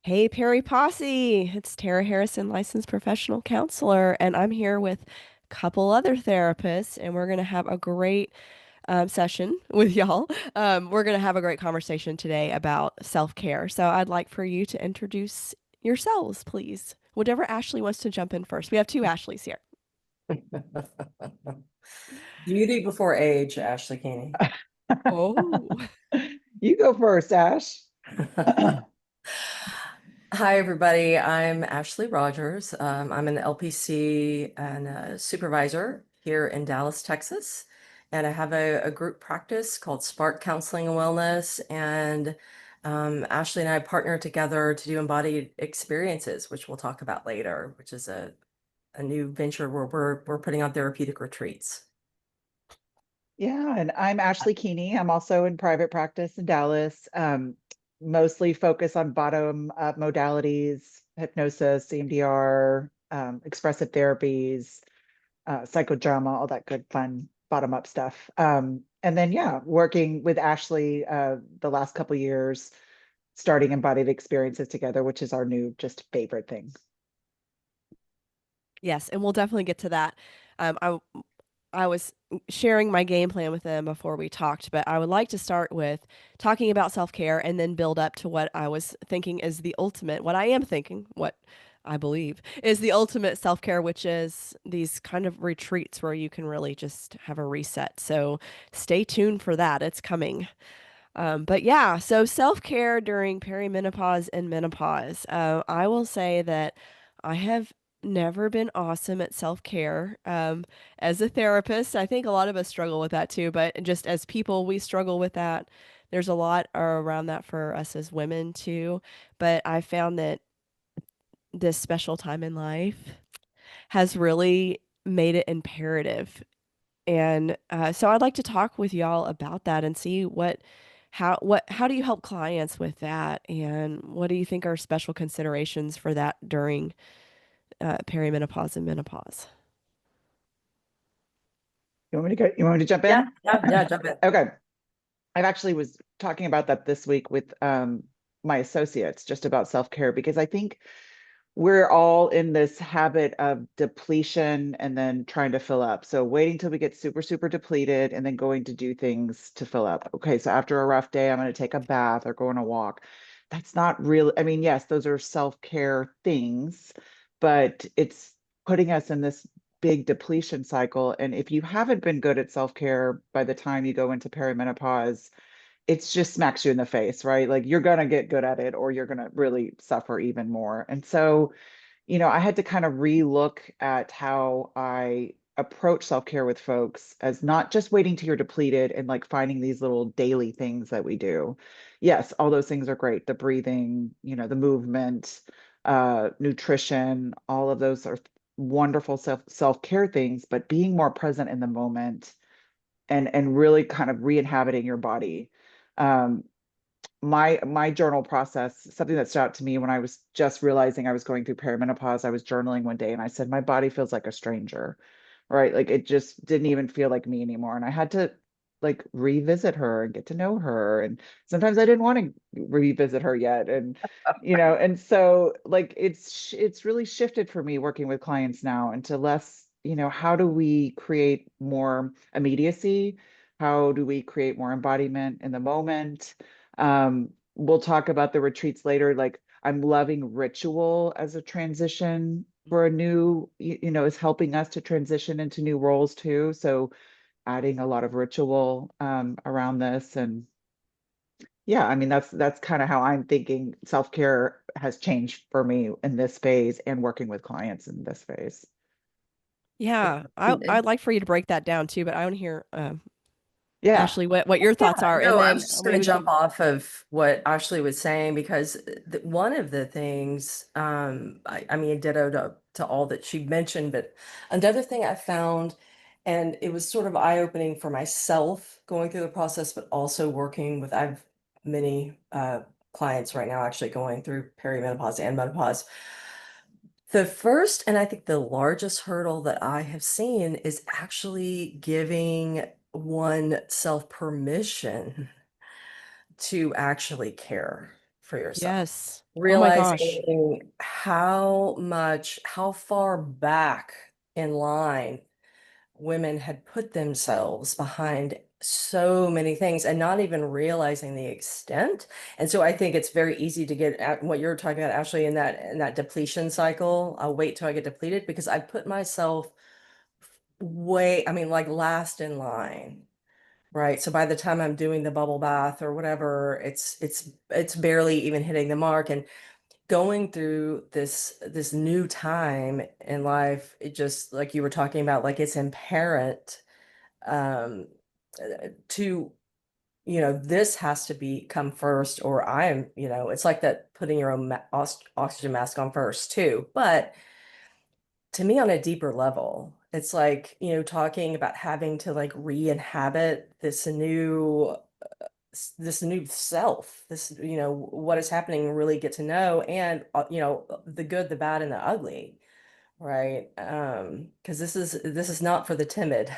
Hey, Peri Posse. It's Terah Harrison, licensed professional counselor, and I'm here with a couple other therapists, and we're going to have a great session with y'all. We're going to have a great conversation today about self-care. So I'd like for you to introduce yourselves, please. Whatever Ashley wants to jump in first. We have two Ashleys here. Beauty before age, Ashley Kuehne. Oh, You go first, Ash. Hi, everybody. I'm Ashley Rogers. I'm an LPC and a supervisor here in Dallas, Texas. And I have a group practice called Spark Counseling and Wellness. And Ashley and I partner together to do Embodied Experiences, which we'll talk about later, which is a new venture where we're putting on therapeutic retreats. Yeah, and I'm Ashley Kuehne. I'm also in private practice in Dallas, mostly focus on bottom up modalities, hypnosis, EMDR, expressive therapies, psychodrama, all that good fun bottom up stuff. And then, yeah, working with Ashley the last couple years, starting embodied experiences together, which is our new just favorite thing. yes, and we'll definitely get to that. I was sharing my game plan with them before we talked, but I would like to start with talking about self-care and then build up to what I was thinking is the ultimate, what I am thinking, what I believe is the ultimate self-care, which is these kind of retreats where you can really just have a reset. So stay tuned for that. It's coming. But yeah, so self-care during perimenopause and menopause. I will say that I have never been awesome at self-care. As a therapist, I think a lot of us struggle with that too, but just as people, we struggle with that. There's a lot around that for us as women too. But I found that this special time in life has really made it imperative. And so I'd like to talk with y'all about that and see how do you help clients with that, and what do you think are special considerations for that during perimenopause and menopause? You want me to go? You want me to jump Yeah, in? yeah, yeah, jump in. Okay. I've actually was talking about that this week with my associates, just about self-care, because I think we're all in this habit of depletion and then trying to fill up. So waiting till we get super, super depleted and then going to do things to fill up. Okay, so after a rough day, I'm going to take a bath or go on a walk. That's not really, I mean, yes, those are self-care things, but it's putting us in this big depletion cycle. And if you haven't been good at self-care by the time you go into perimenopause, it's just smacks you in the face, right? Like you're gonna get good at it or you're gonna really suffer even more. And so, I had to kind of relook at how I approach self-care with folks as not just waiting till you're depleted and like finding these little daily things that we do. Yes, all those things are great. The breathing, the movement, nutrition, all of those are wonderful self-care things, but being more present in the moment and really kind of re-inhabiting your body. Um, my journal process, something that stood out to me when I was just realizing I was going through perimenopause, I was journaling one day and I said, my body feels like a stranger, right? Like it just didn't even feel like me anymore. And I had to like revisit her and get to know her. And sometimes I didn't want to revisit her yet. And so like it's really shifted for me working with clients now into less, how do we create more immediacy? How do we create more embodiment in the moment? We'll talk about the retreats later. Like I'm loving ritual as a transition for a new, is helping us to transition into new roles too. So adding a lot of ritual around this. And yeah, I mean that's kind of how I'm thinking self-care has changed for me in this phase and working with clients in this phase. Yeah, I'd like for you to break that down too, but I want to hear Yeah. Ashley what your thoughts Yeah, are, and no, I then was just going maybe to we jump can. off of what Ashley was saying because one of the things, I mean, ditto to all that she mentioned, but another thing I found, and it was sort of eye-opening for myself going through the process, but also working with, I've many clients right now actually going through perimenopause and menopause. The first, and I think the largest hurdle that I have seen is actually giving one self permission to actually care. for yourself. Yes. Oh my gosh. Realizing how far back in line women had put themselves behind so many things and not even realizing the extent. And so I think it's very easy to get at what you're talking about, Ashley, in that depletion cycle. I'll wait till I get depleted because I put myself I mean, like last in line. Right. So by the time I'm doing the bubble bath or whatever, it's barely even hitting the mark. And going through this new time in life, it just like you were talking about, like it's inherent um to this has to be come first, or I'm, it's like that putting your own oxygen mask on first too. But to me, on a deeper level, it's like, talking about having to like re-inhabit this new self, this, what is happening, really get to know, and the good, the bad, and the ugly, right? Because this is not for the timid.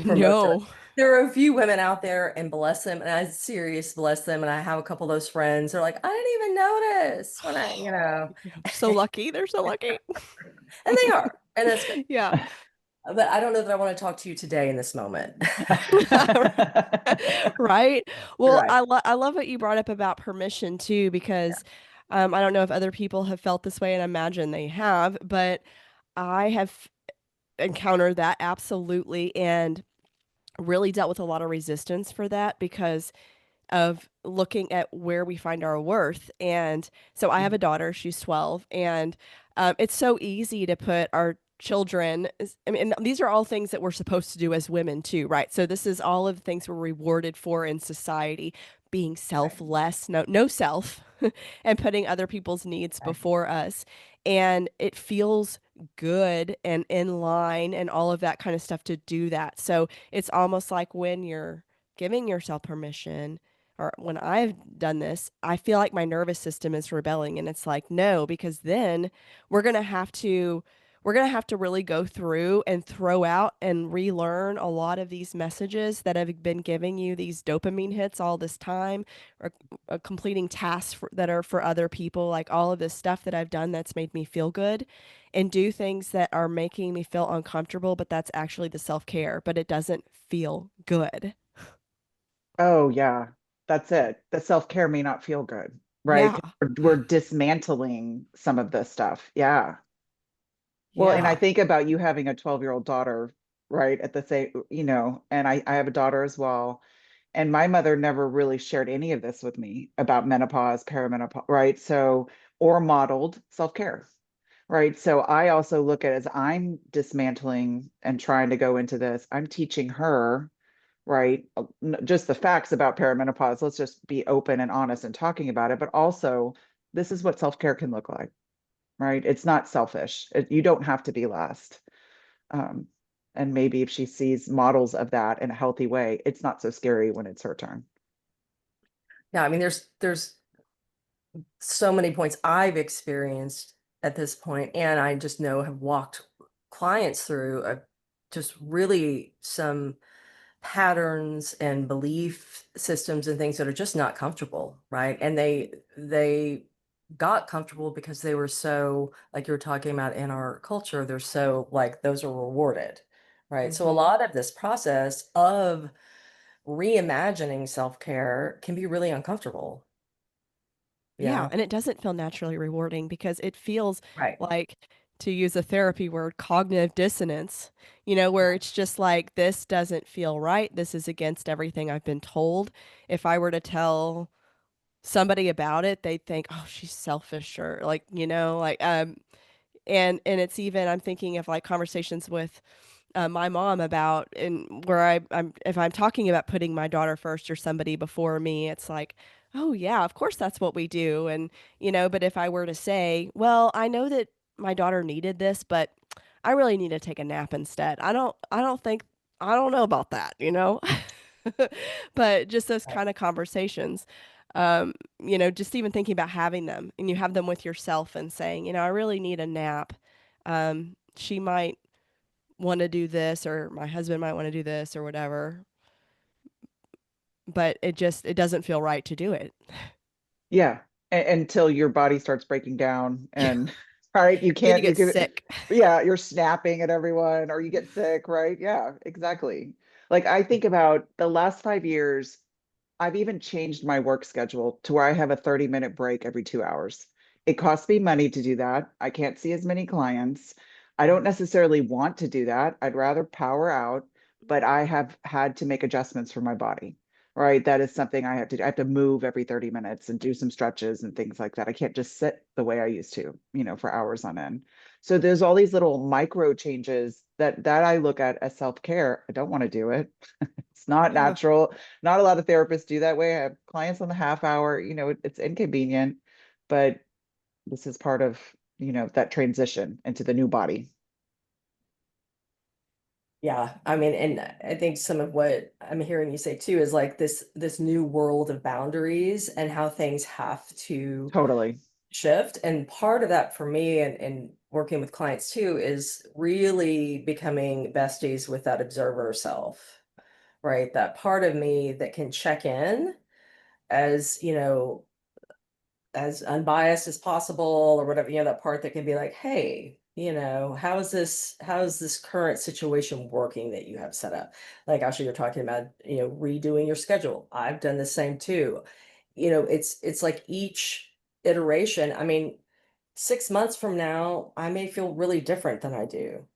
For most of us, No. there are a few women out there, and bless them, and I serious bless them, and I have a couple of those friends. They're like, I didn't even notice when I, So lucky. They're so lucky. and they are, and that's good. Yeah. But I don't know that I want to talk to you today in this moment. Right. Well, Right. I love what you brought up about permission too, Yeah. because I don't know if other people have felt this way, and I imagine they have, but I have encountered that absolutely, and really dealt with a lot of resistance for that because of looking at where we find our worth. And so I have a daughter, she's 12, and it's so easy to put our children, I mean, and these are all things that we're supposed to do as women too, right? So this is all of the things we're rewarded for in society, being Right. selfless, no self, and putting other people's needs Right. before us. And it feels good and in line and all of that kind of stuff to do that. So it's almost like when you're giving yourself permission, or when I've done this, I feel like my nervous system is rebelling, and it's like, no, because then we're going to have to we're going to have to really go through and throw out and relearn a lot of these messages that have been giving you these dopamine hits all this time, or completing tasks that are for other people, like all of this stuff that I've done that's made me feel good, and do things that are making me feel uncomfortable, but that's actually the self-care, but it doesn't feel good. Oh, yeah, that's it. The self-care may not feel good, right? Yeah. 'Cause we're dismantling some of this stuff. Yeah. Well, and Yeah. I Yeah. think about you having a 12-year-old daughter, right? At the same, and I have a daughter as well. And my mother never really shared any of this with me about menopause, perimenopause, right? So, or modeled self-care, right? So I also look at as I'm dismantling and trying to go into this, I'm teaching her, right? Just the facts about perimenopause. Let's just be open and honest and talking about it, but also this is what self-care can look like, right? It's not selfish. You don't have to be last. Um, and maybe if she sees models of that in a healthy way, it's not so scary when it's her turn. Yeah. I mean, there's so many points I've experienced at this point, and I just know have walked clients through just really some patterns and belief systems and things that are just not comfortable, right? And they got comfortable because they were so, like you were talking about in our culture, they're so like those are rewarded, right? So a Hmm. lot of this process of reimagining self-care can be really uncomfortable. Yeah, Yeah. and it doesn't feel naturally rewarding because it feels Right. like, to use a therapy word, cognitive dissonance, where it's just like, this doesn't feel right. This is against everything I've been told. If I were to tell somebody about it, they'd think, oh, she's selfish, or like, and it's even, I'm thinking of like conversations with my mom about, and where I'm if I'm talking about putting my daughter first or somebody before me, it's like, oh yeah, of course that's what we do. And but if I were to say, well, I know that my daughter needed this, but I really need to take a nap instead. I don't know about that, but just those Right. kind of conversations, just even thinking about having them, and you have them with yourself and saying, I really need a nap. She might want to do this, or my husband might want to do this or whatever, but it doesn't feel right to do it. Yeah. Until your body starts breaking down and right, you Then you can't, you get can, sick. yeah, you're snapping at everyone or you get sick, right? Yeah, exactly. Like I think about the last 5 years, I've even changed my work schedule to where I have a 30-minute break every 2 hours. It costs me money to do that. I can't see as many clients. I don't necessarily want to do that. I'd rather power out, but I have had to make adjustments for my body, right? That is something I have to do. I have to move every 30 minutes and do some stretches and things like that. I can't just sit the way I used to, for hours on end. So there's all these little micro changes that I look at as self-care. I don't want to do it. It's not Yeah. natural. Not a lot of therapists do that way. I have clients on the half hour, it's inconvenient, but this is part of, that transition into the new body. Yeah, I mean, and I think some of what I'm hearing you say too is like this new world of boundaries and how things have to Totally. shift. And part of that for me and working with clients too is really becoming besties with that observer self, right? That part of me that can check in as, as unbiased as possible or whatever, that part that can be like, hey, how is this current situation working that you have set up? Like actually you're talking about, redoing your schedule. I've done the same too. It's like each iteration. I mean, 6 months from now, I may feel really different than I do.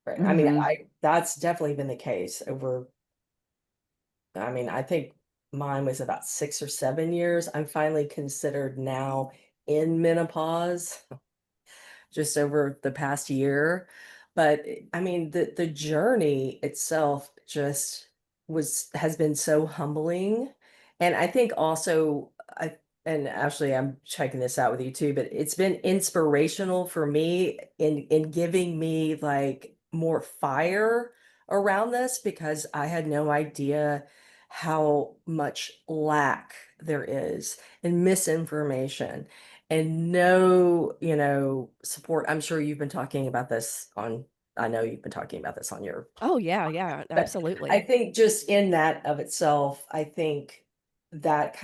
Right. I mean, Hmm. that's definitely been the case over, I mean, I think mine was about 6 or 7 years. I'm finally considered now in menopause just over the past year. But I mean, the journey itself just has been so humbling. And I think also and actually I'm checking this out with you too, but it's been inspirational for me in giving me like more fire around this because I had no idea how much lack there is and misinformation and no, support. I'm sure you've been talking about this on, I know you've been talking about this on your, Oh yeah, yeah, but I absolutely. think just in that of itself, I think that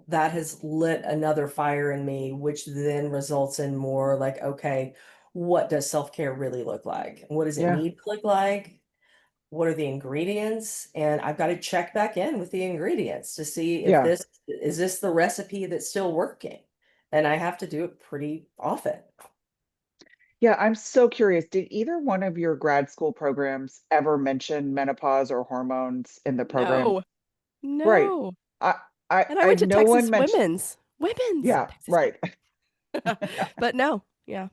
that has lit another fire in me, which then results in more like, okay, what does self-care really look like? What does it Yeah. need to look like? What are the ingredients? And I've got to check back in with the ingredients to see if Yeah. this is this the recipe that's still working. And I have to do it pretty often. Yeah. I'm so curious. Did either one of your grad school programs ever mention menopause or hormones in the program? No, Right. no. I, I, And I I went to no one Texas mentioned. Women's, Yeah. Texas Right. Women. But no, yeah.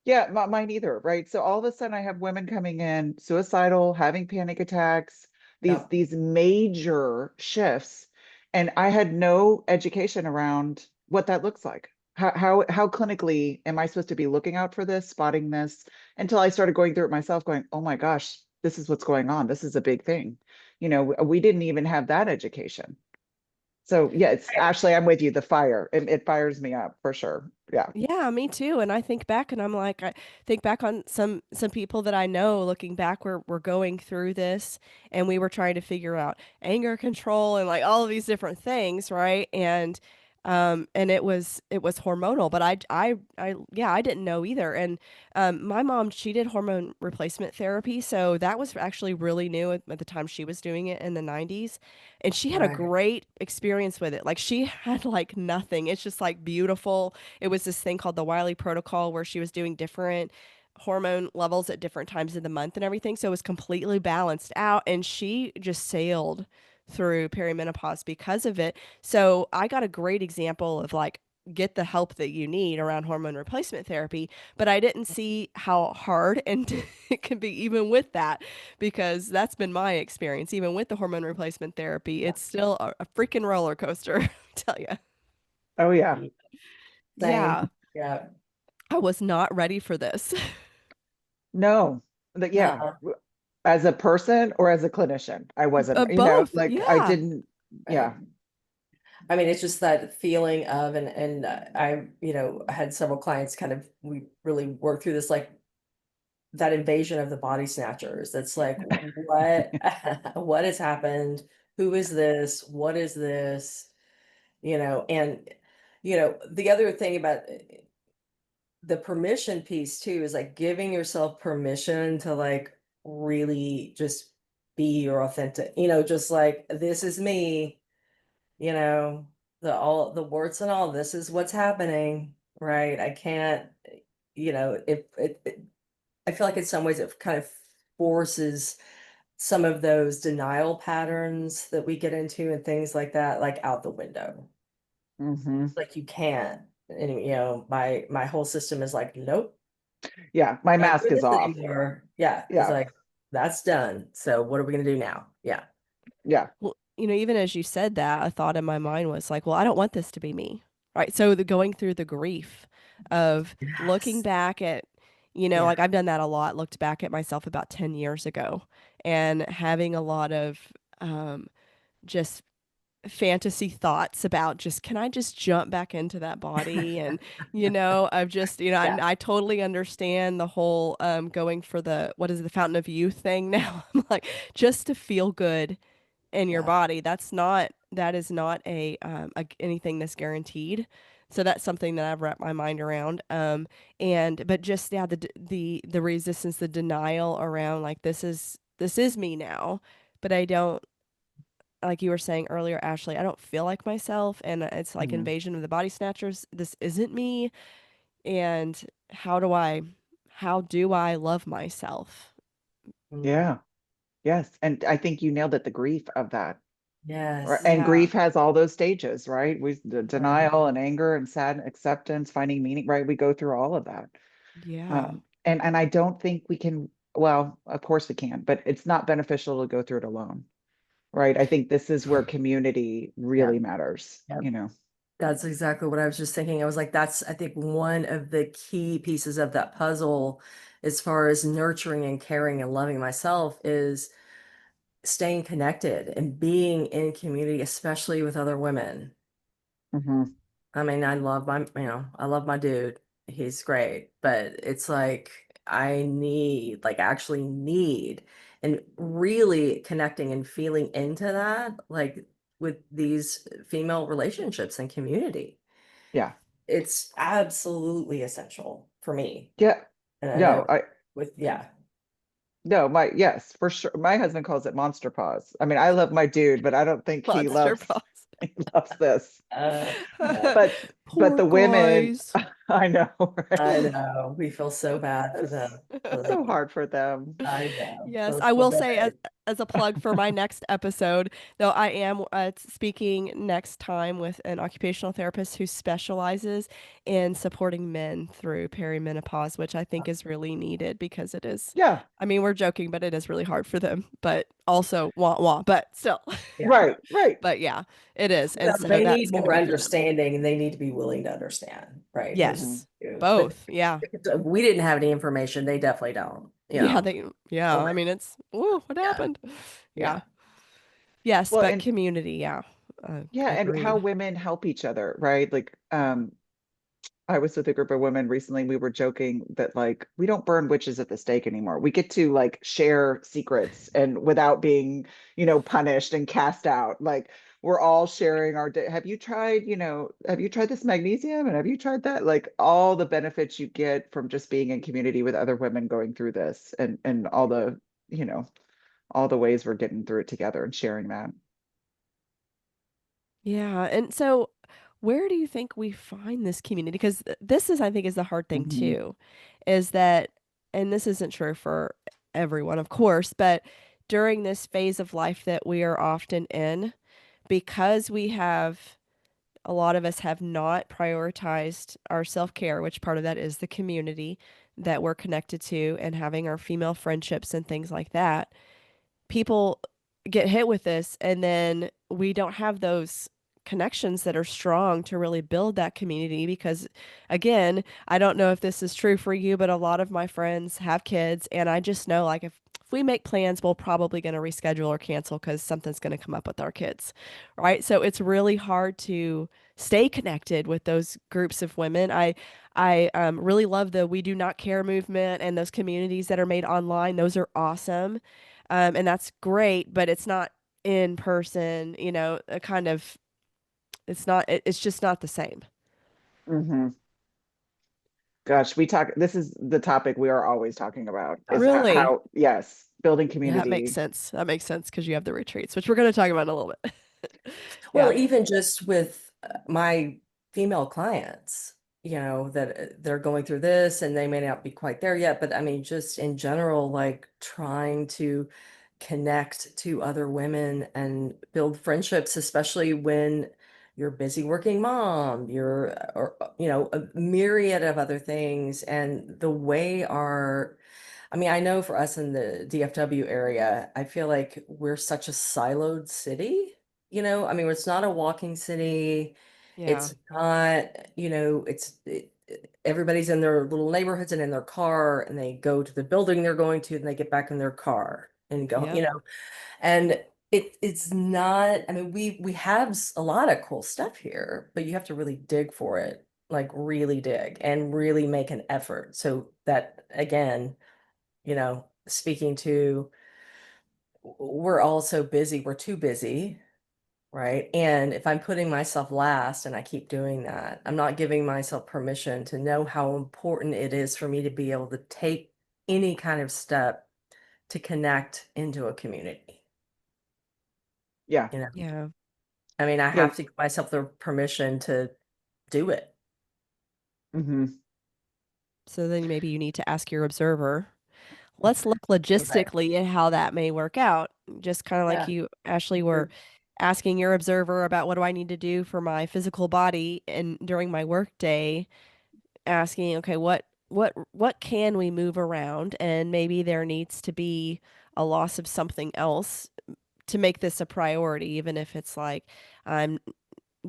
Yeah, mine either, right? So all of a sudden I have women coming in suicidal, having panic attacks, these Yep. these major shifts, and I had no education around what that looks like. How clinically am I supposed to be looking out for this, spotting this, until I started going through it myself, going, "Oh my gosh, this is what's going on. This is a big thing." We didn't even have that education. So yeah, it's Ashley, I'm with you. The fire, it fires me up for sure. Yeah. Yeah, me too. And I think back and I'm like, I think back on some people that I know looking back where we're going through this and we were trying to figure out anger control and like all of these different things, right? And it was hormonal, but I yeah, I didn't know either. And my mom, she did hormone replacement therapy, so that was actually really new at the time she was doing it in the 90s. And she had a Right. great experience with it. Like she had like nothing. It's just like beautiful. It was this thing called the Wiley Protocol where she was doing different hormone levels at different times of the month and everything. So it was completely balanced out. And she just sailed through perimenopause because of it. So I got a great example of like, get the help that you need around hormone replacement therapy, but I didn't see how hard and it can be even with that because that's been my experience even with the hormone replacement therapy. It's still a freaking roller coaster, I tell you. Oh yeah. Same. Yeah. Yeah. I was not ready for this. No, but yeah, Uh-uh. as a person or as a clinician, I wasn't, Both. like I Yeah. didn't, Right. yeah. I mean, it's just that feeling of, and I, had several clients kind of, we really worked through this, like that invasion of the body snatchers. That's like, what, what has happened? Who is this? What is this? And the other thing about the permission piece too is like giving yourself permission to like really just be your authentic, just like this is me, you know, all the warts and all, this is what's happening, right? I can't, I feel like in some ways it kind of forces some of those denial patterns that we get into and things like that, like out the window. Hmm. Like you can't, and my whole system is like, nope, Yeah, my not mask doing is this off. anymore. Yeah, it's Yeah, like that's done. So what are we gonna do now? Yeah. yeah. Well, even as you said that, a thought in my mind was like, well, I don't want this to be me. Right. So the going through the grief of looking Yes. back at, Yeah. like I've done that a lot, looked back at myself about 10 years ago and having a lot of um, just fantasy thoughts about just can I just jump back into that body and I've just Yeah. I totally understand the whole going for the what is it, the fountain of youth thing now. I'm like just to feel good in your Yeah. body. That is not anything that's guaranteed. So that's something that I've wrapped my mind around. And but just yeah, the resistance, the denial around like this is me now, but I don't, like you were saying earlier, Ashley, I don't feel like myself, and it's like Mhm. Invasion of the Body Snatchers. This isn't me, and how do I love myself? Mm. Yeah. Yes. And I think you nailed it, the grief of that. Right. Yes. And Yeah, grief has all those stages, right? The Right. denial and anger and sad acceptance, finding meaning, right? We go through all of that. yeah, And I don't think we can, well, of course we can, but it's not beneficial to go through it alone, right? I think this is where community Yeah. really matters, Yeah. you know. That's exactly what I was just thinking. I was like, that's, I think, one of the key pieces of that puzzle as far as nurturing and caring and loving myself is staying connected and being in community, especially with other women. Hmm. I mean, I love my dude. He's great, but it's like I need, like actually need and really connecting and feeling into that, like with these female relationships and community. Yeah. It's absolutely essential for me. Yeah. And I No, know yeah. no, yes, for sure. My husband calls it monster pause. I mean, I love my dude, but I don't think he monster loves pause. he loves this. Yeah, But Poor the women, guys. I know, I right? know. We feel so bad for It's them. We're like, so hard for them. I know. Yes, Those I poor will say babies. as a plug for my next episode, though I am speaking next time with an occupational therapist who specializes in supporting men through perimenopause, which I think is really needed because it is, Yeah, I mean, we're joking, but it is really hard for them, but also wah wah, but still. Yeah. right, right. But yeah, it is. And so They that's need going to more be for them. understanding and they need to be willing to understand, right? Hmm. Yes, But both. Yeah. if we didn't have any information, they definitely don't, Yeah, yeah, Or I mean, it's, ooh, what yeah, happened? Yeah. yeah. Yes, Well, but and community, yeah. yeah, and how Agreed. women help each other, right? Like, I was with a group of women recently. We were joking that like we don't burn witches at the stake anymore. We get to like share secrets and without being, punished and cast out. Like we're all sharing our day. Have you tried this magnesium and have you tried that? Like all the benefits you get from just being in community with other women going through this and you know, all the ways we're getting through it together and sharing that. Yeah, and so where do you think we find this community? Because this is, I think, is the hard thing Hmm. too, is that, and this isn't true for everyone, of course, but during this phase of life that we are often in, because a lot of us have not prioritized our self-care, which part of that is the community that we're connected to and having our female friendships and things like that. People get hit with this and then we don't have those connections that are strong to really build that community because again, I don't know if this is true for you, but a lot of my friends have kids and I just know like if we make plans, we're probably going to reschedule or cancel because something's going to come up with our kids, right? So it's really hard to stay connected with those groups of women. I really love the We Do Not Care movement and those communities that are made online. Those are awesome. And that's great, but it's not in person, a kind of, it's not, it's just not the same. Hmm. Gosh, this is the topic we are always talking about is Really? yes, building Yeah, that makes community. sense. That makes sense because you have the retreats, which we're going to talk about in a little bit. Well, Yeah. even just with my female clients, that they're going through this and they may not be quite there yet, but I mean, just in general, like trying to connect to other women and build friendships, especially when you're a busy working mom, or, a myriad of other things. And the way I mean, I know for us in the DFW area, I feel like we're such a siloed city. I mean, it's not a walking city. Yeah. It's not, everybody's in their little neighborhoods and in their car, and they go to the building they're going to, and they get back in their car and go, Yep. and it's not, I mean, we have a lot of cool stuff here, but you have to really dig for it, like really dig and really make an effort. So that again, speaking to, we're all so busy, we're too busy, right? And if I'm putting myself last and I keep doing that, I'm not giving myself permission to know how important it is for me to be able to take any kind of step to connect into a community. Yeah. You know, Yeah. I mean, I Yeah. have to give myself the permission to do it. Hmm. So then maybe you need to ask your observer. Let's look Right. logistically at how that may work out. Just kind of like Yeah. you, Ashley, were Mhm. asking your observer about what do I need to do for my physical body and during my work day, asking, okay, what can we move around? And maybe there needs to be a loss of something else to make this a priority, even if it's like I'm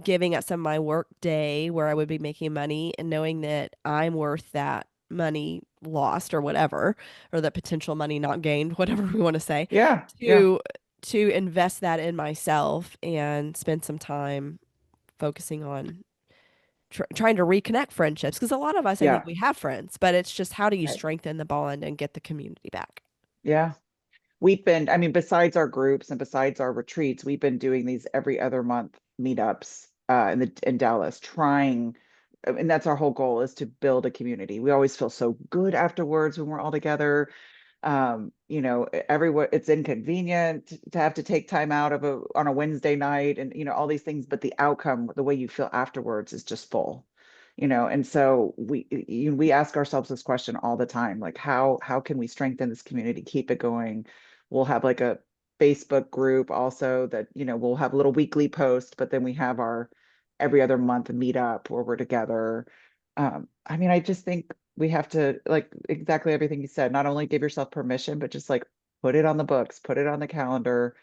giving up some of my work day where I would be making money and knowing that I'm worth that money lost or whatever, or the potential money not gained, whatever we want to say, Yeah. Yeah. to invest that in myself and spend some time focusing on trying to reconnect friendships because a lot of us I think Yeah. we have friends, but it's just how do you Right. strengthen the bond and get the community back. Yeah. I mean, besides our groups and besides our retreats, we've been doing these every other month meetups in Dallas, trying, and that's our whole goal is to build a community. We always feel so good afterwards when we're all together. Everyone, it's inconvenient to have to take time out on a Wednesday night and all these things, but the outcome, the way you feel afterwards is just full. And so we ask ourselves this question all the time, like how can we strengthen this community, keep it going? We'll have like a Facebook group also that, we'll have a little weekly post, but then we have our every other month meetup where we're together. I mean, I just think we have to, like, exactly everything you said, not only give yourself permission, but just like put it on the books, put it on the calendar,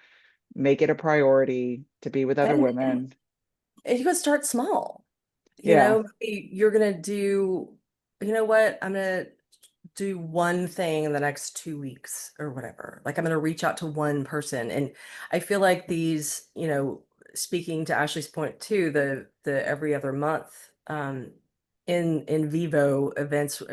make it a priority to be with other And women. you can start small. Yeah. Maybe you're gonna do, you know what? I'm gonna do one thing in the next 2 weeks or whatever. Like I'm gonna reach out to one person. And I feel like these, speaking to Ashley's point too, the every other month in vivo events,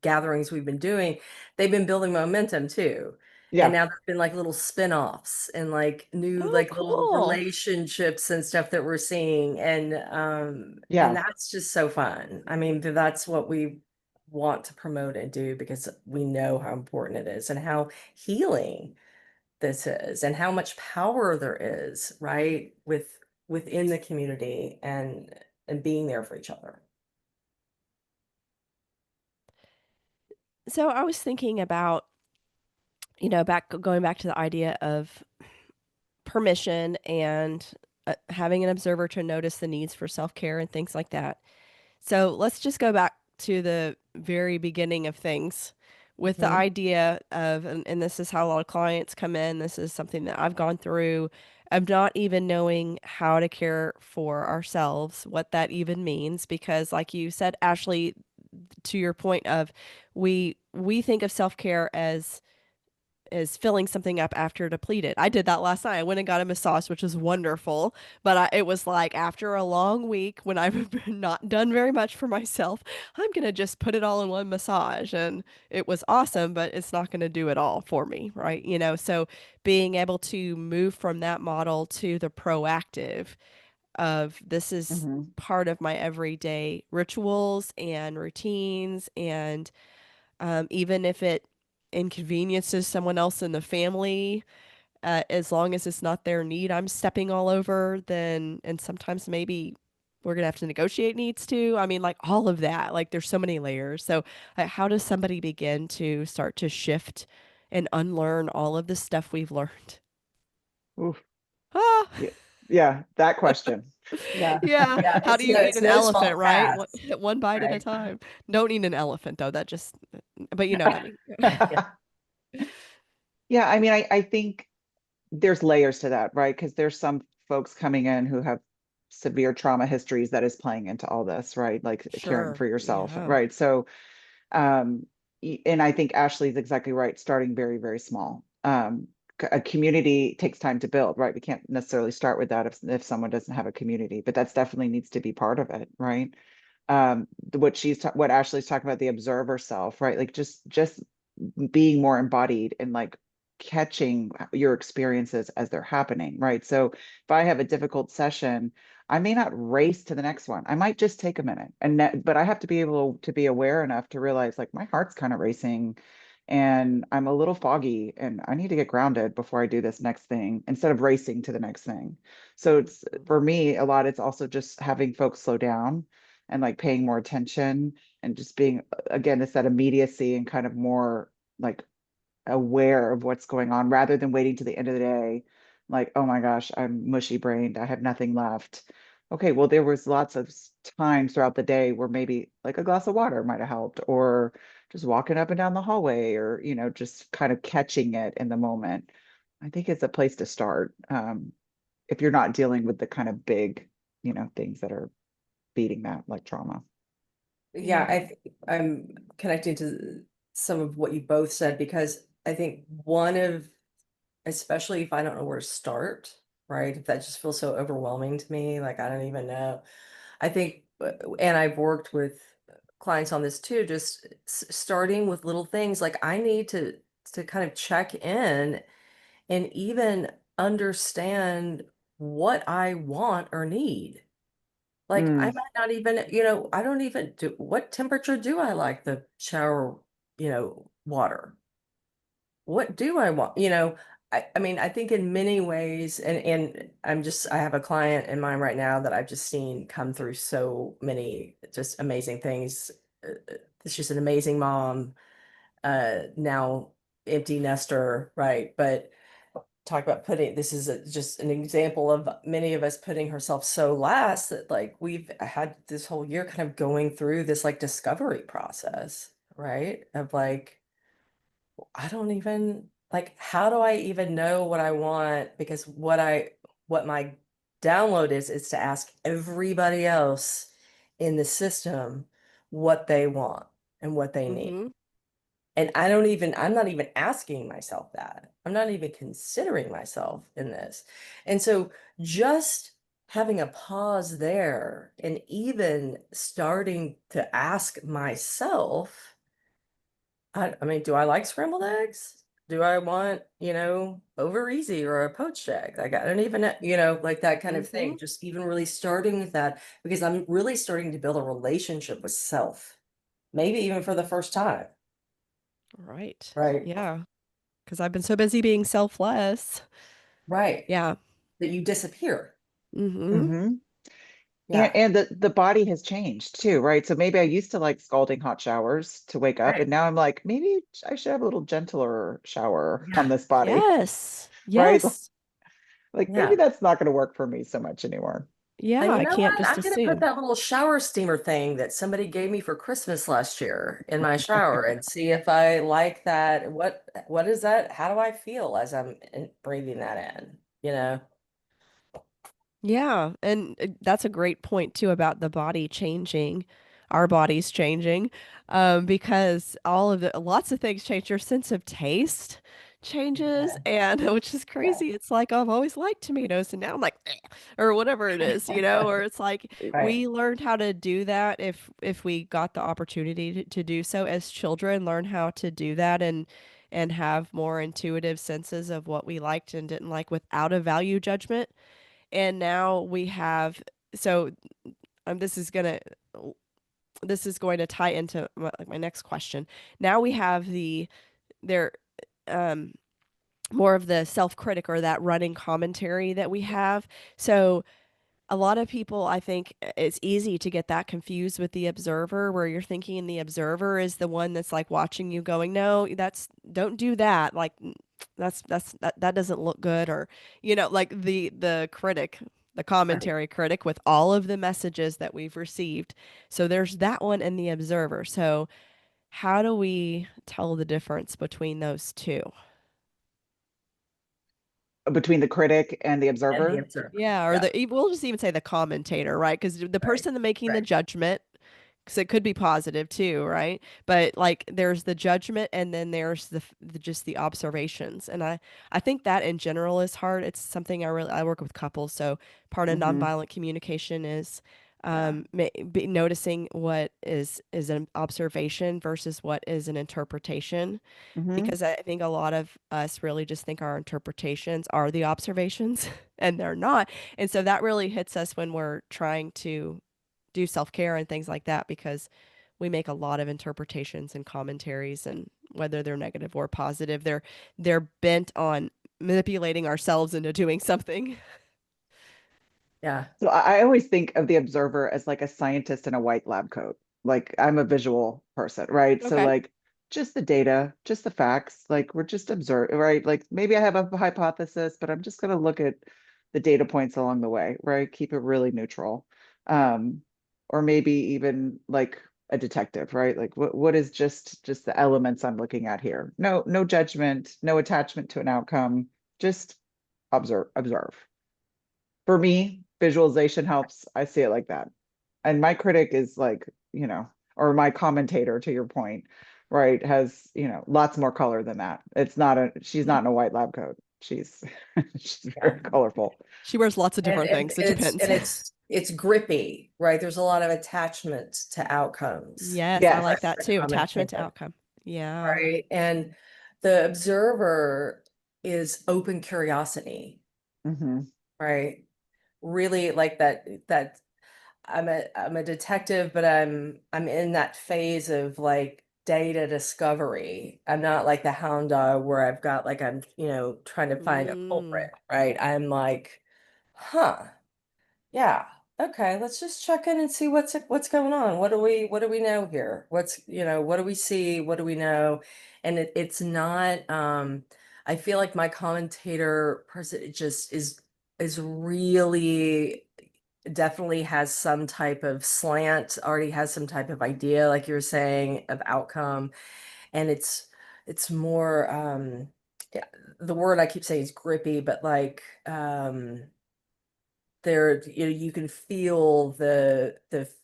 gatherings we've been doing, they've been building momentum too. And Yeah. now there've been like little spin-offs and like new Oh, like little cool. relationships and stuff that we're seeing. And Yeah. that's just so fun. I mean, that's what we want to promote and do because we know how important it is and how healing this is and how much power there is, right? Within the community and being there for each other. So I was thinking about, going back to the idea of permission and having an observer to notice the needs for self-care and things like that. So let's just go back to the very beginning of things with the Mhm. idea of, and this is how a lot of clients come in. This is something that I've gone through of not even knowing how to care for ourselves, what that even means. Because, like you said, Ashley, to your point of we think of self-care as filling something up after depleted. I did that last night. I went and got a massage, which was wonderful. But it was like after a long week when I've not done very much for myself, I'm going to just put it all in one massage. And it was awesome, but it's not going to do it all for me, right? So being able to move from that model to the proactive of this is Hmm. part of my everyday rituals and routines. And even if it inconveniences someone else in the family, as long as it's not their need I'm stepping all over, then, and sometimes maybe we're going to have to negotiate needs too. I mean, like all of that, like there's so many layers. So, how does somebody begin to start to shift and unlearn all of the stuff we've learned? Oof. Ah, Yeah, yeah, that question. Yeah. yeah. Yeah. How do you eat It's an no elephant, small right? One, task. one bite at a Right. time. Don't eat an elephant, though. That just, but you know what I mean. Yeah. Yeah, I mean, I think there's layers to that, right? Because there's some folks coming in who have severe trauma histories that is playing into all this, right? Like caring Sure. for yourself, Yeah. right? So, um, and I think Ashley's exactly right, starting very, very small. A community takes time to build, right? We can't necessarily start with that if someone doesn't have a community, but that's definitely needs to be part of it, right? What Ashley's talking about, the observer self, right? Like just being more embodied and like catching your experiences as they're happening, right? So if I have a difficult session, I may not race to the next one. I might just take a minute, but I have to be able to be aware enough to realize like my heart's kind of racing and I'm a little foggy and I need to get grounded before I do this next thing instead of racing to the next thing. So it's for me a lot, it's also just having folks slow down and like paying more attention and just being, again, it's that immediacy and kind of more like aware of what's going on rather than waiting to the end of the day like, oh my gosh, I'm mushy brained, I have nothing left. Okay, well, there was lots of times throughout the day where maybe like a glass of water might have helped, or just walking up and down the hallway, or just kind of catching it in the moment. I think it's a place to start, if you're not dealing with the kind of big things that are beating that, like trauma. Yeah, Yeah. I'm connecting to some of what you both said because I think one of, especially if I don't know where to start, right? If that just feels so overwhelming to me, like I don't even know. I think, and I've worked with clients on this too, just starting with little things. Like I need to kind of check in and even understand what I want or need. Like I Mm, might not even, I don't even do what temperature do I like the shower, water? What do I want? I mean, I think in many ways, and I have a client in mind right now that I've just seen come through so many just amazing things. She's an amazing mom, now empty nester, right? But talk about putting this is just an example of many of us putting herself so last that like we've had this whole year kind of going through this like discovery process, right? Of like, I don't even like, how do I even know what I want? Because what my download is to ask everybody else in the system what they want and what they need. Mm-hmm. And I'm not even asking myself that. I'm not even considering myself in this. And so just having a pause there and even starting to ask myself, I mean, do I like scrambled eggs? Do I want, over easy or a poached egg? Like, I don't even, like that kind of Mm-hmm. thing. Just even really starting with that because I'm really starting to build a relationship with self, maybe even for the first time. Right. Right. Yeah. Because I've been so busy being selfless. Right. Yeah. That you disappear. Mm-hmm. hmm Yeah. And the body has changed too, right? So maybe I used to like scalding hot showers to wake up, Right. and now I'm like, maybe I should have a little gentler shower on Yeah. this body, Yes. right? Yes. Like maybe Yeah. that's not going to work for me so much anymore. Yeah. And you I know can't what? just I'm gonna put assume. that little shower steamer thing that somebody gave me for Christmas last year in my shower and see if I like that. What is that? How do I feel as I'm breathing that in? You know? Yeah, and that's a great point too about the body changing, our bodies changing, because all of the lots of things change. Your sense of taste changes, Yeah. and which is Yeah. crazy. It's like I've always liked tomatoes, and now I'm like, "Eh," or whatever it is, or it's like Right. we learned how to do that if we got the opportunity to do so as children, learn how to do that and have more intuitive senses of what we liked and didn't like without a value judgment And now we have, so this is going to tie into my next question. Now we have there um more of the self-critic or that running commentary that we have. So a lot of people, I think it's easy to get that confused with the observer, where you're thinking the observer is the one that's like watching you going, no, don't do that. Like that doesn't look good. Or, like the critic, the Right. commentary critic with all of the messages that we've received. So there's that one and the observer. So how do we tell the difference between those two? Between the critic and the And the observer. observer. Yeah, or Yeah. we'll just even say the commentator, right? Because the Right. person making the Right. judgment, because it could be positive too, right? But like there's the judgment, and then there's just the observations, and I think that in general is hard. It's something I work with couples, so part of Hmm. nonviolent communication is Yeah. noticing what is an observation versus what is an interpretation, Hmm. because I think a lot of us really just think our interpretations are the observations and they're not. And so that really hits us when we're trying to do self-care and things like that, because we make a lot of interpretations and commentaries, and whether they're negative or positive, they're bent on manipulating ourselves into doing something. Yeah. So I always think of the observer as like a scientist in a white lab coat. Like I'm a visual person, right? So Okay. like just the data, just the facts, like we're just observe, right? Like maybe I have a hypothesis, but I'm just going to look at the data points along the way, right? Keep it really neutral. Um, or maybe even like a detective, right? Like what is just the elements I'm looking at here? No judgment, no attachment to an outcome, just observe. For me, visualization helps. I see it like that. And my critic is like, or my commentator to your point, right, has, lots more color than that. She's not in a white lab coat. She's she's Yeah. very colorful. She wears lots of And, different and, things. It and it's depends. and it's grippy, right? There's a lot of attachment to outcomes, Yes, I right? like Yes. that The too. Attachment to commentator, outcome. Yeah. right? And the observer is open curiosity, Hmm. right? Really like that I'm a detective, but I'm in that phase of like data discovery. I'm not like the hound dog where I've got like I'm, trying to find a Mm. culprit, right? I'm like, huh, yeah, okay, let's just check in and see what's going on. What do we know here? What do we see? What do we know? And it's not I feel like my commentator person it just is really definitely has some type of slant, already has some type of idea, like you were saying, of outcome. And it's more yeah, the word I keep saying is grippy, but like there you can feel the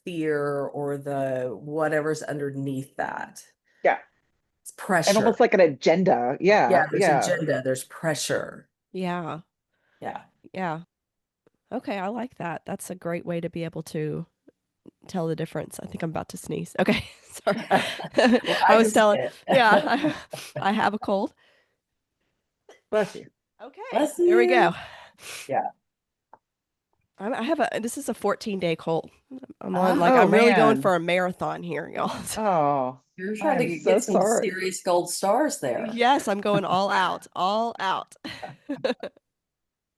fear or the whatever's underneath that. Yeah. It's And almost pressure. like an agenda. Yeah, Yeah. there's Yeah. agenda, there's pressure. Yeah. Yeah. Yeah. Okay, I like that. That's a great way to be able to tell the difference. I think I'm about to sneeze. Okay, sorry. Well, I I was can see telling, yeah, it. I have a cold. Bless you. Okay, Bless there we you. go. Yeah. I have this is a 14-day cold. Oh I'm really going for man. a marathon here, y'all. Oh, You're I trying to am so get some sorry. serious gold stars there. Yes, I'm going all out, all out.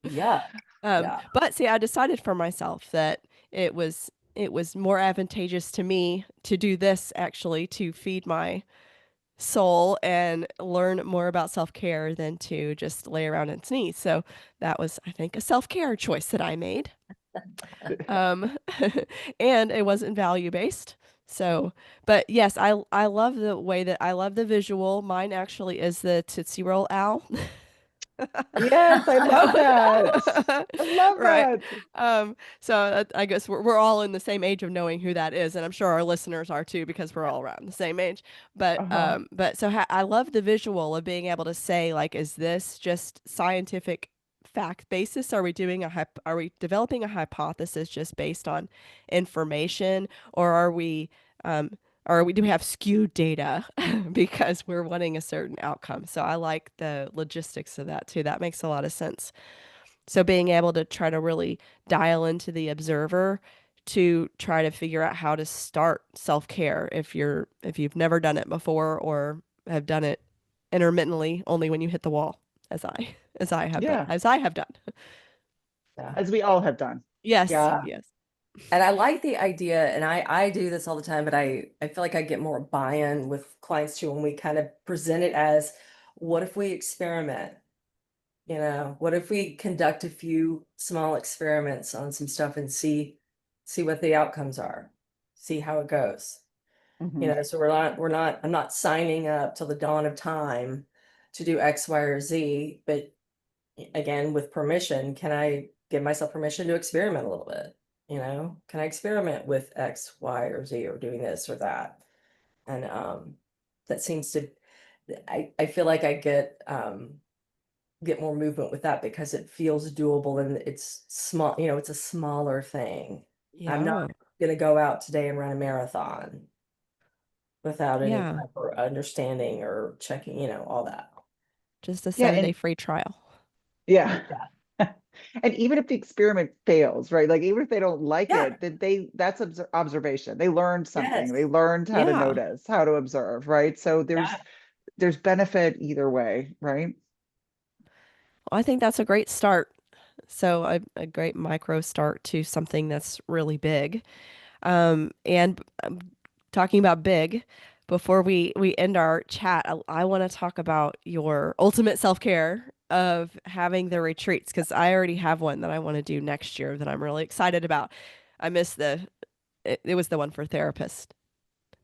Yuck. Yeah. But see, I decided for myself that it was more advantageous to me to do this, actually, to feed my soul and learn more about self-care than to just lay around and sneeze. So that was, I think, a self-care choice that I made. Um, and it wasn't value-based. So, but yes, I love the way that I love the visual. Mine actually is the Tootsie Roll owl. Yes, I love that. I love Right. that. So I guess we're all in the same age of knowing who that is, and I'm sure our listeners are too, because we're all around the same age. Uh-huh. But so I love the visual of being able to say, like, is this just scientific fact basis? Are we developing a hypothesis just based on information, or um do we have skewed data because we're wanting a certain outcome? So I like the logistics of that too. That makes a lot of sense. So being able to try to really dial into the observer to try to figure out how to start self-care if you've never done it before or have done it intermittently only when you hit the wall, as Yeah, I have done. Yeah. as we all have done. Yes, Yeah. yes. And I like the idea, and I do this all the time, but I feel like I get more buy-in with clients too when we kind of present it as, what if we experiment? You know, what if we conduct a few small experiments on some stuff and see what the outcomes are, see how it goes. You Mhm. know, so I'm not signing up till the dawn of time to do X, Y, or Z, but again, with permission, can I give myself permission to experiment a little bit? You know, can I experiment with X, Y, or Z, or doing this or that? And that seems to, I feel like I get more movement with that because it feels doable and it's small, you know, it's a smaller thing. I'm not Yeah. gonna go out today and run a marathon without any Yeah. proper understanding or checking, you know, all that. Just a Yeah, 7 day and free trial. yeah. Yeah. And even if the experiment fails, right? Like even if they don't like Yeah. it, that that's observation. They learned something. They Yes. learned how to Yeah. notice, how to observe, right? So Yeah. there's benefit either way, right? Well, I think that's a great start. So a great micro start to something that's really big. And talking about big, before we end our chat, I want to talk about your ultimate self care of having the retreats because I already have one that I want to do next year that I'm really excited about. I missed it was the one for therapists.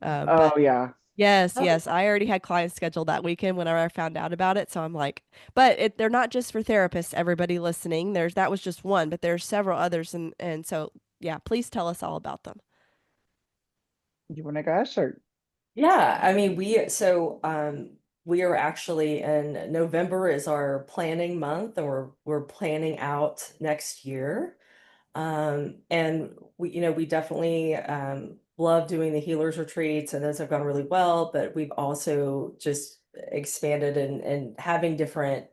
Oh But yeah. yes, Oh, yes, I already had clients scheduled that weekend whenever I found out about it. So I'm like, but they're not just for therapists. Everybody listening, that was just one, but there's several others, and so yeah, please tell us all about them. You want to go, sure. yeah. I mean, we are actually in November is our planning month, and we're planning out next year. And we definitely love doing the healers retreats, and those have gone really well, but we've also just expanded and having different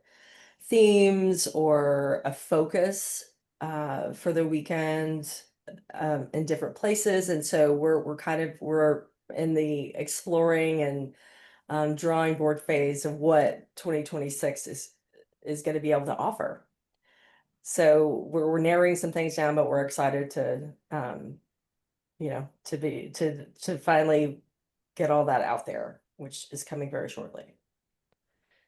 themes or a focus for the weekend in different places. And so we're in the exploring and drawing board phase of what 2026 is going to be able to offer. So we're narrowing some things down, but we're excited to to finally get all that out there, which is coming very shortly.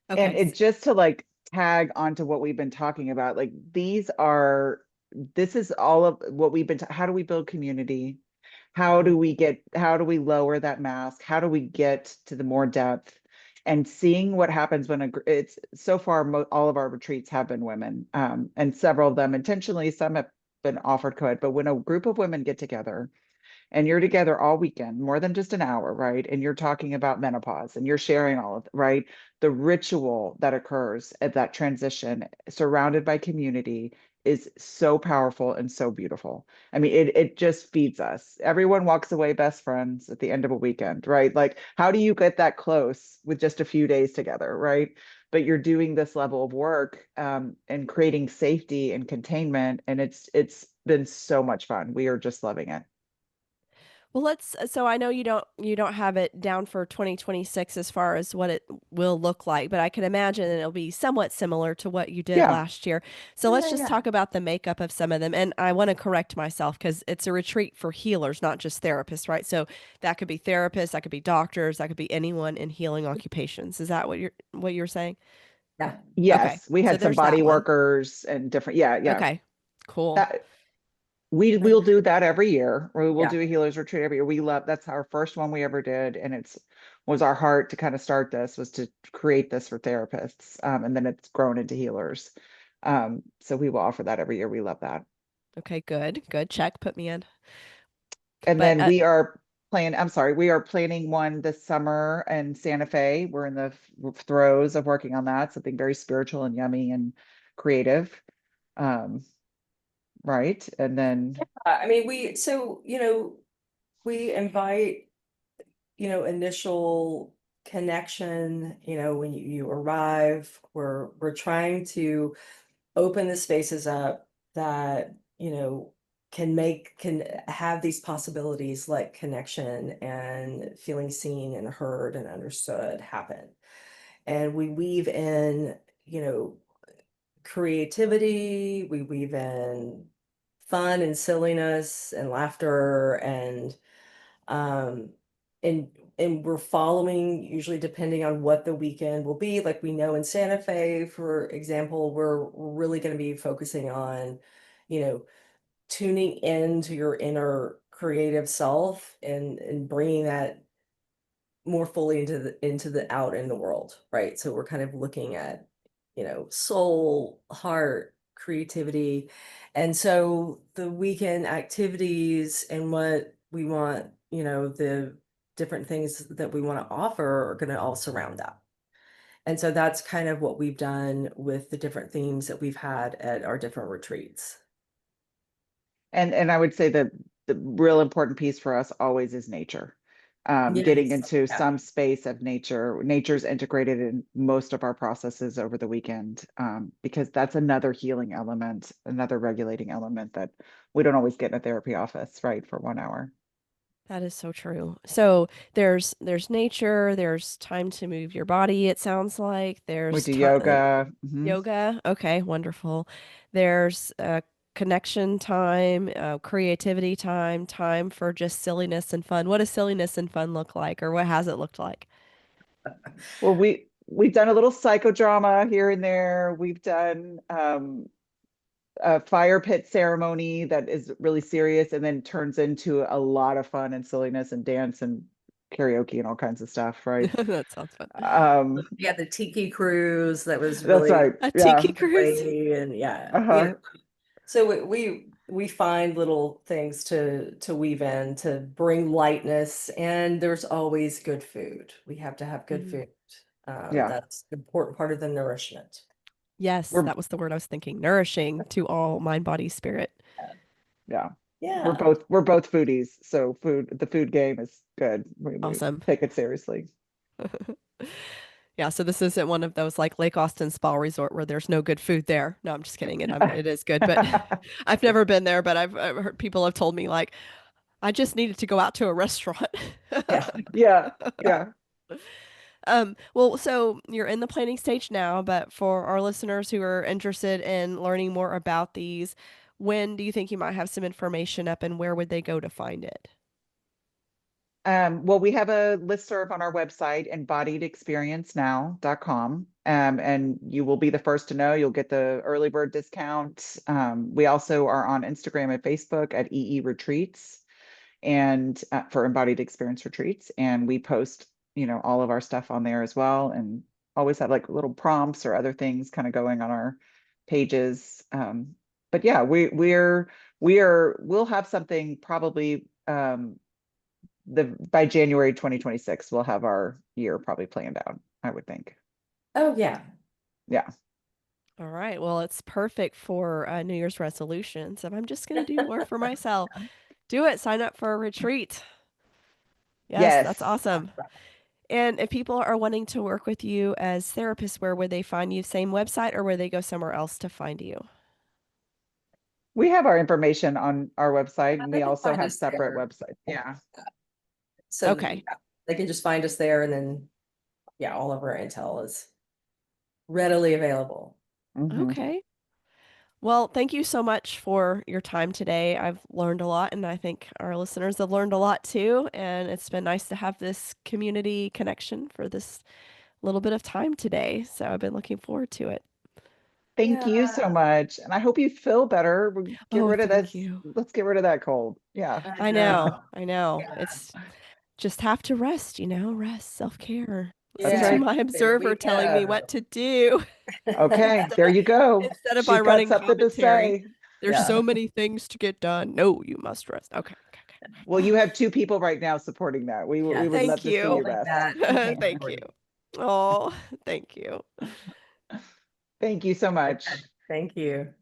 And Okay. it just to like tag onto what we've been talking about, like this is all of what we've been, how do we build community? Mhm. How do we lower that mask? How do we get to the more depth? And seeing what happens when it's so far, all of our retreats have been women, and several of them intentionally, some have been offered co-ed, but when a group of women get together and you're together all weekend, more than just an hour, right? And you're talking about menopause and you're sharing all of it, right? The ritual that occurs at that transition, surrounded by community, is so powerful and so beautiful. I mean, it just feeds us. Everyone walks away best friends at the end of a weekend, right? Like, how do you get that close with just a few days together, right? But you're doing this level of work, and creating safety and containment, and it's been so much fun. We are just loving it. Well, so I know you don't have it down for 2026 as far as what it will look like, but I can imagine it'll be somewhat similar to what you did Yeah. last year. So let's Yeah, just yeah. talk about the makeup of some of them. And I want to correct myself because it's a retreat for healers, not just therapists, right? So that could be therapists, that could be doctors, that could be anyone in healing occupations. Is that what you're saying? Yeah. Okay. Yes, we So had some there's body that one. workers and different. Yeah, yeah. Okay. Cool. That we'll do that every year. We will Yeah. do a healers retreat every year. We love that's our first one we ever did, and it's was our heart to kind of start this was to create this for therapists, and then it's grown into healers. So we will offer that every year. We love that. Okay, good. Good. Check. Put me in. And But then I'm sorry, we are planning one this summer in Santa Fe. We're in the throes of working on that, something very spiritual and yummy and creative. Um, right. And then, I mean, we invite, initial connection, when you arrive, we're trying to open the spaces up that, can have these possibilities like connection and feeling seen and heard and understood happen. And we weave in, creativity, we weave in fun and silliness and laughter um and and we're following, usually depending on what the weekend will be. Like we know in Santa Fe, for example, we're really going to be focusing on, you know, tuning into your inner creative self and bringing that more fully into the out in the world, right? So we're kind of looking at, soul, heart, creativity. And so the weekend activities and what we want, the different things that we want to offer are going to all surround that. And so that's kind of what we've done with the different themes that we've had at our different retreats. And I would say that the real important piece for us always is nature. Getting Yes. into Yeah. some space of nature. Nature's integrated in most of our processes over the weekend, because that's another healing element, another regulating element that we don't always get in a therapy office, right, for 1 hour. That is so true. So there's nature, there's time to move your body, it sounds like. We There's do time yoga. yoga. Okay, wonderful. There's connection time, creativity time, time for just silliness and fun. What does silliness and fun look like, or what has it looked like? Well, we've done a little psychodrama here and there. We've done a fire pit ceremony that is really serious and then turns into a lot of fun and silliness and dance and karaoke and all kinds of stuff, right? That sounds fun. Yeah, the tiki cruise that was That's really right. A Yeah. tiki cruise. way, and yeah, Uh-huh. so we find little things to weave in to bring lightness, and there's always good food. We have to have good Mhm. food. Yeah. That's an important part of the nourishment. Yes, We're that was the word I was thinking. Nourishing to all mind, body, spirit. yeah. Yeah. We're both foodies, so the food game is good. We Awesome. take it seriously. Yeah, so this isn't one of those like Lake Austin Spa Resort where there's no good food there. No, I'm just kidding. It is good, but I've never been there, but I've heard people have told me like I just needed to go out to a restaurant. Yeah. Yeah. Yeah. Yeah. Well, so you're in the planning stage now, but for our listeners who are interested in learning more about these, when do you think you might have some information up and where would they go to find it? Well, we have a listserv on our website, embodiedexperiencenow.com. And you will be the first to know. You'll get the early bird discount. We also are on Instagram and Facebook at EE Retreats and for Embodied Experience Retreats. And we post, all of our stuff on there as well. And always have like little prompts or other things kind of going on our pages. But yeah, we'll have something probably the by January 2026, we'll have our year probably planned out, I would think. Oh, yeah. Yeah. All right. Well, it's perfect for New Year's resolutions. If I'm just going to do more for myself, do it. Sign up for a retreat. Yes, that's Yes. awesome. And if people are wanting to work with you as therapists, where would they find you? Same website or where they go somewhere else to find you? We have our information on our website and They we can also find have us separate there. websites. Yeah. So Okay. yeah, they can just find us there, and then yeah, all of our intel is readily available. Hmm. Okay. Well, thank you so much for your time today. I've learned a lot, and I think our listeners have learned a lot too. And it's been nice to have this community connection for this little bit of time today. So I've been looking forward to it. Thank you so Yeah, much. And I hope you feel better. We'll get Oh, rid of thank this. you. Let's get rid of that cold. Yeah. I I know. know. I know. Yeah, It's just have to rest, rest, self-care. That's Listen to yeah. right. my There observer we telling me what go. to do Okay. instead There of, you go. instead of my She's got running something to commentary. say. There's Yeah. so many things to get done. No, you must rest. Okay, okay, Well, you have two people right now supporting that. We would Yes. love Thank to see We'll you you. make rest. that Thank you. mandatory. Oh, thank you. Thank you so Okay. much. Thank you.